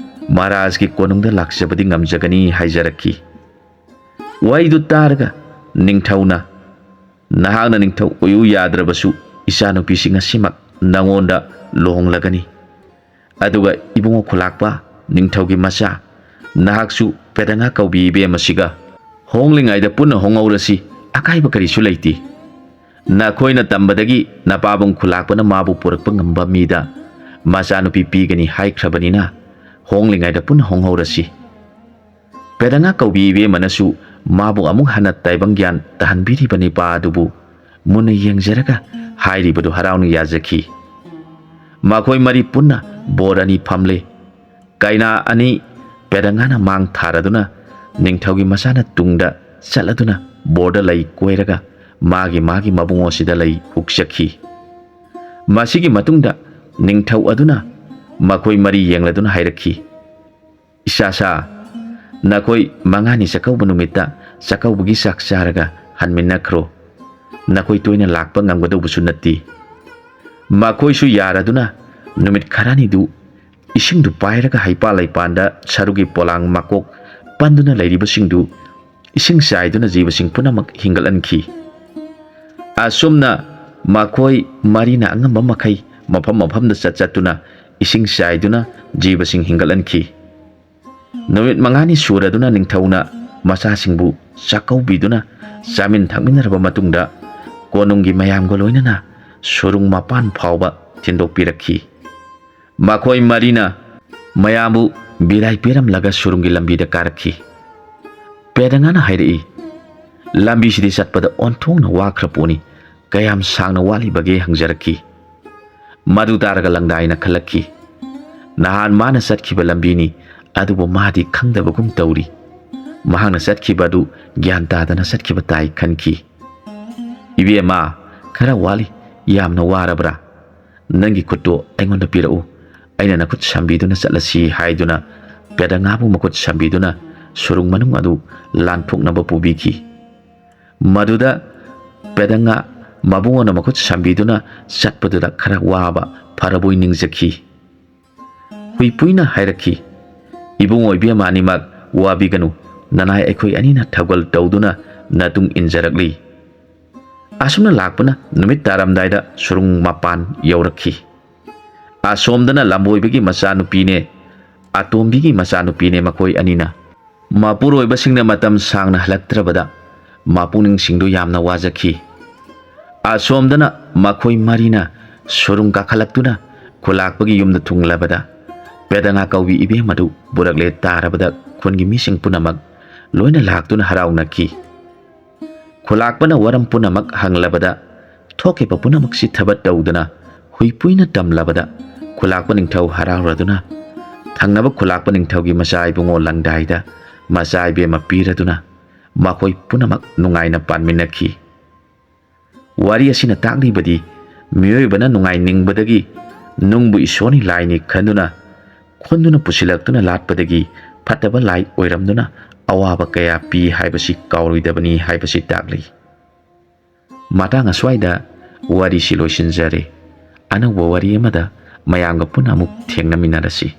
ꯃꯍꯥꯔꯥꯖꯒꯤ ꯀꯣꯅꯨꯡꯗ ꯂꯥꯛꯆꯕꯗꯤ ꯉꯝꯖꯒꯅꯤ ꯍꯥꯏꯖꯔꯛꯈꯤ꯫ ꯋꯥꯔꯤꯗꯨ ꯇꯥꯔꯒ ꯅꯤꯡꯊꯧꯅ, ꯅꯍꯥꯛꯅ ꯅꯤꯡꯊꯧ ꯑꯣꯏꯌꯨ ꯌꯥꯗ꯭ꯔꯕꯁꯨ ꯏꯆꯥꯅꯨꯄꯤꯁꯤ ꯉꯁꯤꯃꯛ ꯅꯉꯣꯟꯗ ꯂꯨꯍꯣꯡꯂꯒꯅꯤ꯫ ꯑꯗꯨꯒ ꯏꯕꯨꯡꯉꯣ ꯈꯨꯂꯥꯛꯄ, ꯅꯤꯡꯊꯧꯒꯤ ꯃꯆꯥ, ꯅꯍꯥꯛꯁꯨ ꯄꯦꯗꯪꯉꯥ ꯀꯧꯕꯤ ꯏꯕꯦꯝꯃꯁꯤꯒ ꯍꯣꯡꯂꯤꯉꯩꯗ ꯄꯨꯟꯅ ꯍꯣꯡꯍꯧꯔꯁꯤ, ꯑꯀꯥꯏꯕ ꯀꯔꯤꯁꯨ ꯂꯩꯇꯦ꯫ ꯅꯈꯣꯏꯅ ꯇꯝꯕꯗꯒꯤ ꯅꯄꯥꯕꯨꯡ ꯈꯨꯂꯥꯛꯄꯅ ꯃꯥꯕꯨ ꯄꯨꯔꯛꯄ ꯉꯝꯕ ꯃꯤꯗ ꯃꯆꯥꯅꯨꯄꯤ ꯄꯤꯒꯅꯤ ꯍꯥꯏꯈ꯭ꯔꯕꯅꯤꯅ ꯍꯣꯡꯂꯤꯉꯩꯗ ꯄꯨꯟꯅ ꯍꯣꯡꯍꯧꯔꯁꯤ꯫ ꯄꯦꯗꯪꯉꯥ ꯀꯧꯕꯤ ꯏꯕꯦꯝꯃꯅꯁꯨ ꯃꯥꯕꯨ ꯑꯃꯨꯛ ꯍꯟꯅ ꯇꯥꯏꯕꯪ ꯒ꯭ꯌꯥꯟ ꯇꯥꯍꯟꯕꯤꯔꯤꯕ ꯅꯤꯄꯥ ꯑꯗꯨꯕꯨ ꯃꯨꯟꯅ ꯌꯦꯡꯖꯔꯒ ꯍꯥꯏꯔꯤꯕꯗꯨ ꯍꯔꯥꯎꯅ ꯌꯥꯖꯈꯤ꯫ ꯃꯈꯣꯏ ꯃꯔꯤ ꯄꯨꯟꯅ ꯕꯣꯔ ꯑꯅꯤ ꯐꯝꯂꯦ꯫ ꯀꯩꯅꯥ ꯑꯅꯤ ꯄꯦꯗꯪꯉꯥꯅ ꯃꯥꯡ ꯊꯥꯔꯗꯨꯅ ꯅꯤꯡꯊꯧꯒꯤ ꯃꯆꯥꯅ ꯇꯨꯡꯗ ꯆꯠꯂꯗꯨꯅ ꯕꯣꯔꯗ ꯂꯩ ꯀꯣꯏꯔꯒ ꯃꯥꯒꯤ ꯃꯕꯨꯡꯉꯣꯁꯤꯗ ꯂꯩ ꯎꯛꯆꯈꯤ꯫ ꯃꯁꯤꯒꯤ ꯃꯇꯨꯡꯗ ꯅꯤꯡꯊꯧ ꯑꯗꯨꯅ ꯃꯈꯣꯏ ꯃꯔꯤ ꯌꯦꯡꯂꯗꯨꯅ ꯍꯥꯏꯔꯛꯈꯤ, ꯏꯆꯥꯁꯥ, ꯅꯈꯣꯏ ꯃꯉꯥꯅꯤ ꯆꯥꯛꯀꯧꯕ ꯅꯨꯃꯤꯠꯇ ꯆꯥꯛꯀꯧꯕꯒꯤ ꯆꯥꯛ ꯆꯥꯔꯒ ꯍꯟꯃꯤꯟꯅꯈ꯭ꯔꯣ꯫ ꯅꯈꯣꯏ ꯇꯣꯏꯅ ꯂꯥꯛꯄ ꯉꯝꯒꯗꯧꯕꯁꯨ ꯅꯠꯇꯦ꯫ ꯃꯈꯣꯏꯁꯨ ꯌꯥꯔꯗꯨꯅ ꯅꯨꯃꯤꯠ ꯈꯔꯅꯤꯗꯨ ꯏꯁꯤꯡꯗꯨ ꯄꯥꯏꯔꯒ ꯍꯩꯄꯥꯜ ꯂꯩꯄꯥꯟꯗ ꯁꯔꯨꯒꯤ ꯄꯣꯂꯥꯡ ꯃꯀꯣꯛ ꯄꯟꯗꯨꯅ ꯂꯩꯔꯤꯕꯁꯤꯡꯗꯨ ꯏꯁꯤꯡ ꯆꯥꯏꯗꯨꯅ ꯖꯤꯕꯁꯤꯡ ꯄꯨꯝꯅꯃꯛ ꯍꯤꯡꯒꯠꯍꯟꯈꯤ꯫ ꯑꯁꯨꯝꯅ ꯃꯈꯣꯏ ꯃꯔꯤꯅ ꯑꯉꯝꯕ ꯃꯈꯩ ꯃꯐꯝ ꯃꯐꯝꯗ ꯆꯠꯇꯨꯅ ꯏꯁꯤꯡ ꯆꯥꯏꯗꯨꯅ ꯖꯤꯕꯁꯤꯡ ꯍꯤꯡꯒꯠꯍꯟꯈꯤ꯫ ꯅꯨꯃꯤꯠ 5ꯅꯤ ꯁꯨꯔꯗꯨꯅ ꯅꯤꯡꯊꯧꯅ ꯃꯆꯥꯁꯤꯡꯕꯨ ꯆꯥꯛꯀꯧꯕꯤꯗꯨꯅ ꯆꯥꯃꯤꯟ ꯊꯛꯃꯤꯟꯅꯔꯕ ꯃꯇꯨꯡꯗ ꯀꯣꯅꯨꯡꯒꯤ ꯃꯌꯥꯝꯒ ꯂꯣꯏꯅꯅ ꯁꯨꯔꯨꯡ ꯃꯄꯥꯟ ꯐꯥꯎꯕ ꯊꯤꯟꯗꯣꯛꯄꯤꯔꯛꯈꯤ꯫ ꯃꯈꯣꯏ ꯃꯔꯤꯅ ꯃꯌꯥꯝꯕꯨ ꯕꯤꯗꯥꯏ ꯄꯤꯔꯝꯂꯒ ꯁꯨꯔꯨꯡꯒꯤ ꯂꯝꯕꯤꯗ ꯀꯥꯔꯛꯈꯤ꯫ ꯄꯦꯗꯪꯉꯥꯅ ꯍꯥꯏꯔꯛꯏ, ꯂꯝꯕꯤꯁꯤꯗꯤ ꯆꯠꯄꯗ ꯑꯣꯟꯊꯣꯛꯅ ꯋꯥꯈ꯭ꯔ ꯄꯣꯠꯅꯤ, ꯀꯌꯥꯝ ꯁꯥꯡꯅ ꯋꯥꯠꯂꯤꯕꯒꯦ ꯍꯪꯖꯔꯛꯈꯤ꯫ ꯃꯗꯨ ꯇꯥꯔꯒ ꯂꯪꯗꯥꯏꯅ ꯈꯜꯂꯛꯈꯤ꯫ ꯅꯍꯥꯟ ꯃꯥꯅ ꯆꯠꯈꯤꯕ ꯂꯝꯕꯤꯅꯤ, ꯑꯗꯨꯕꯨ ꯃꯥꯗꯤ ꯈꯪꯗꯕꯒꯨꯝ ꯇꯧꯔꯤ꯫ ꯃꯍꯥꯛꯅ ꯆꯠꯈꯤꯕ ꯑꯗꯨ ꯒ꯭ꯌꯥꯟ ꯇꯥꯗꯅ ꯆꯠꯈꯤꯕ ꯇꯥꯏ ꯈꯟꯈꯤ꯫ ꯏꯕꯦꯝꯃ, ꯈꯔ ꯋꯥꯠꯂꯤ, ꯌꯥꯝꯅ ꯋꯥꯔꯕ꯭ꯔꯥ? ꯅꯪꯒꯤ ꯈꯨꯠꯇꯣ ꯑꯩꯉꯣꯟꯗ ꯄꯤꯔꯛꯎ, ꯑꯩꯅ ꯅꯈꯨꯠ ꯁꯝꯕꯤꯗꯨꯅ ꯆꯠꯂꯁꯤ ꯍꯥꯏꯗꯨꯅ ꯄꯦꯗꯪꯉꯥꯕꯨ ꯃꯈꯨꯠ ꯁꯝꯕꯤꯗꯨꯅ ꯁꯨꯔꯨꯡ ꯃꯅꯨꯡ ꯑꯗꯨ ꯂꯥꯟꯊꯣꯛꯅꯕ ꯄꯨꯕꯤꯈꯤ꯫ ꯃꯗꯨꯗ ꯄꯦꯗꯪꯉꯥ ꯃꯕꯨꯡꯉꯣꯅ ꯃꯈꯨꯠ ꯁꯝꯕꯤꯗꯨꯅ ꯆꯠꯄꯗꯨꯗ ꯈꯔ ꯋꯥꯕ ꯐꯔꯕꯣꯏ ꯅꯤꯡꯖꯈꯤ꯫ ꯍꯨꯏꯄꯨꯏꯅ ꯍꯥꯏꯔꯛꯈꯤ, ꯏꯕꯨꯡꯉꯣ ꯏꯕꯦꯝꯃ ꯑꯅꯤꯃꯛ ꯋꯥꯕꯤꯒꯅꯨ, ꯅꯅꯥꯏ ꯑꯩꯈꯣꯏ ꯑꯅꯤꯅ ꯊꯧꯒꯜ ꯇꯧꯗꯨꯅ ꯅꯇꯨꯡ ꯏꯟꯖꯔꯛꯂꯤ꯫ ꯑꯁꯨꯝꯅ ꯂꯥꯛꯄꯅ ꯅꯨꯃꯤꯠ ꯇꯥꯔꯝꯗꯥꯏꯗ ꯁꯨꯔꯨꯡ ꯃꯄꯥꯟ ꯌꯧꯔꯛꯈꯤ꯫ ꯑꯁꯣꯝꯗꯅ ꯂꯝꯕꯣꯏꯕꯒꯤ ꯃꯆꯥꯅꯨꯄꯤꯅꯦ, ꯑꯇꯣꯝꯕꯤꯒꯤ ꯃꯆꯥꯅꯨꯄꯤꯅꯦ ꯃꯈꯣꯏ ꯑꯅꯤꯅ꯫ ꯃꯄꯨꯔꯣꯏꯕꯁꯤꯡꯅ ꯃꯇꯝ ꯁꯥꯡꯅ ꯍꯜꯂꯛꯇ꯭ꯔꯕꯗ ꯃꯄꯨꯛꯅꯤꯡꯁꯤꯡꯗꯨ ꯌꯥꯝꯅ ꯋꯥꯖꯈꯤ꯫ ꯑꯁꯣꯝꯗꯅ ꯃꯈꯣꯏ ꯃꯔꯤꯅ ꯁꯨꯔꯨꯡ ꯀꯥꯈꯠꯂꯛꯇꯨꯅ ꯈꯨꯂꯥꯛꯄꯒꯤ ꯌꯨꯝꯗ ꯊꯨꯡꯂꯕꯗ ꯄꯦꯗꯪꯉꯥ ꯀꯧꯕꯤ ꯏꯕꯦꯝꯃꯗꯨ ꯄꯨꯔꯛꯂꯦ ꯇꯥꯔꯕꯗ ꯈꯨꯟꯒꯤ ꯃꯤꯁꯤꯡ ꯄꯨꯝꯅꯃꯛ ꯂꯣꯏꯅ ꯂꯥꯛꯇꯨꯅ ꯍꯔꯥꯎꯅꯈꯤ꯫ ꯈꯨꯂꯥꯛꯄꯅ ꯋꯥꯔꯝ ꯄꯨꯝꯅꯃꯛ ꯍꯪꯂꯕꯗ ꯊꯣꯛꯈꯤꯕ ꯄꯨꯝꯅꯃꯛꯁꯤ ꯊꯕꯛ ꯇꯧꯗꯨꯅ ꯍꯨꯏꯄꯨꯏꯅ ꯇꯝꯂꯕꯗ ꯈꯨꯂꯥꯛꯄ ꯅꯤꯡꯊꯧ ꯍꯔꯥꯎꯔꯗꯨꯅ ꯊꯪꯅꯕ ꯈꯨꯂꯥꯛꯄ ꯅꯤꯡꯊꯧꯒꯤ ꯃꯆꯥ ꯏꯕꯨꯡꯉꯣ ꯂꯪꯗꯥꯏꯗ ꯃꯆꯥ ꯏꯕꯦꯝꯃ ꯄꯤꯔꯗꯨꯅ ꯃꯈꯣꯏ ꯄꯨꯝꯅꯃꯛ ꯅꯨꯡꯉꯥꯏꯅ ꯄꯥꯟꯃꯤꯟꯅꯈꯤ꯫ ꯋꯥꯔꯤ ꯑꯁꯤꯅ ꯇꯥꯛꯂꯤꯕꯗꯤ ꯃꯤꯑꯣꯏꯕꯅ ꯅꯨꯡꯉꯥꯏꯅꯤꯡꯕꯗꯒꯤ ꯅꯨꯡꯕꯨ ꯏꯁꯣꯔꯅꯤ ꯂꯥꯏꯅꯤ ꯈꯟꯗꯨꯅ ꯈꯨꯟꯗꯨꯅ ꯄꯨꯁꯤꯜꯂꯛꯇꯨꯅ ꯂꯥꯠꯄꯗꯒꯤ ꯐꯠꯇꯕ ꯂꯥꯏ ꯑꯣꯏꯔꯝꯗꯨꯅ ꯑꯋꯥꯕ ꯀꯌꯥ ꯄꯤ ꯍꯥꯏꯕꯁꯤ ꯀꯥꯎꯔꯣꯏꯗꯕꯅꯤ ꯍꯥꯏꯕꯁꯤ ꯇꯥꯛꯂꯤ꯫ ꯃꯇꯥꯡ ꯑꯁ꯭ꯋꯥꯏꯗ ꯋꯥꯔꯤꯁꯤ ꯂꯣꯏꯁꯤꯟꯖꯔꯦ꯫ ꯑꯅꯧꯕ ꯋꯥꯔꯤ ꯑꯃꯗ ꯃꯌꯥꯝꯒ ꯄꯨꯟꯅ ꯑꯃꯨꯛ ꯊꯦꯡꯅꯃꯤꯟꯅꯔꯁꯤ꯫